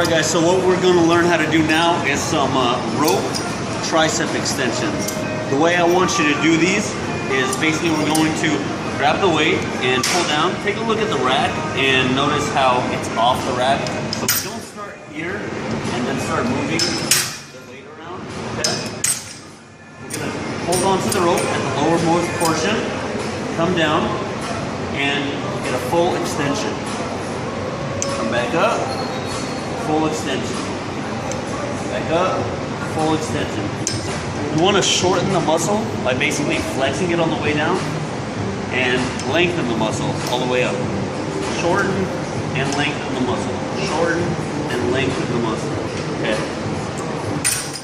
Alright guys, so what we're going to learn how to do now is some rope tricep extensions. The way I want you to do these is basically we're going to grab the weight and pull down. Take a look at the rack and notice how it's off the rack. So don't start here and then start moving the weight around. Okay? We're going to hold on to the rope at the lowermost portion, come down, and get a full extension. Come back up. Full extension. Back up, full extension. You want to shorten the muscle by basically flexing it on the way down and lengthen the muscle all the way up. Shorten and lengthen the muscle. Shorten and lengthen the muscle. Okay.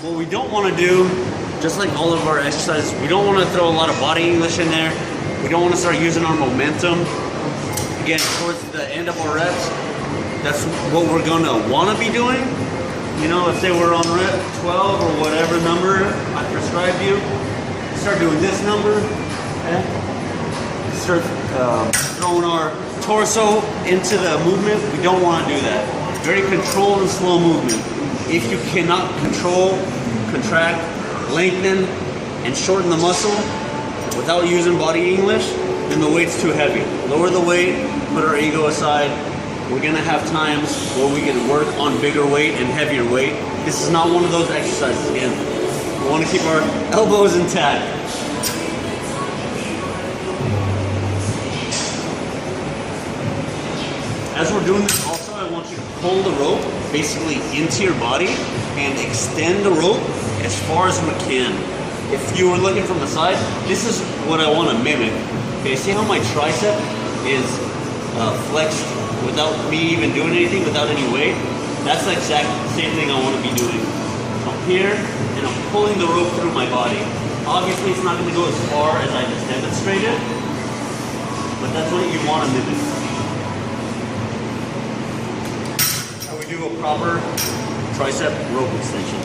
What we don't want to do, just like all of our exercises, we don't want to throw a lot of body English in there. We don't want to start using our momentum. Again, towards the end of our reps, that's what we're gonna wanna be doing. You know, let's say we're on rep 12 or whatever number I prescribed you. Start doing this number, okay? Start throwing our torso into the movement. We don't wanna do that. Very controlled and slow movement. If you cannot control, contract, lengthen, and shorten the muscle without using body English, then the weight's too heavy. Lower the weight, put our ego aside. We're gonna have times where we can work on bigger weight and heavier weight. This is not one of those exercises. Again, we wanna keep our elbows intact. As we're doing this also, I want you to pull the rope basically into your body and extend the rope as far as we can. If you were looking from the side, this is what I wanna mimic. Okay, see how my tricep is flexed without me even doing anything, without any weight? That's the exact same thing I want to be doing. I'm here and I'm pulling the rope through my body. Obviously it's not going to go as far as I just demonstrated, but that's what you want to mimic. How we do a proper tricep rope extension.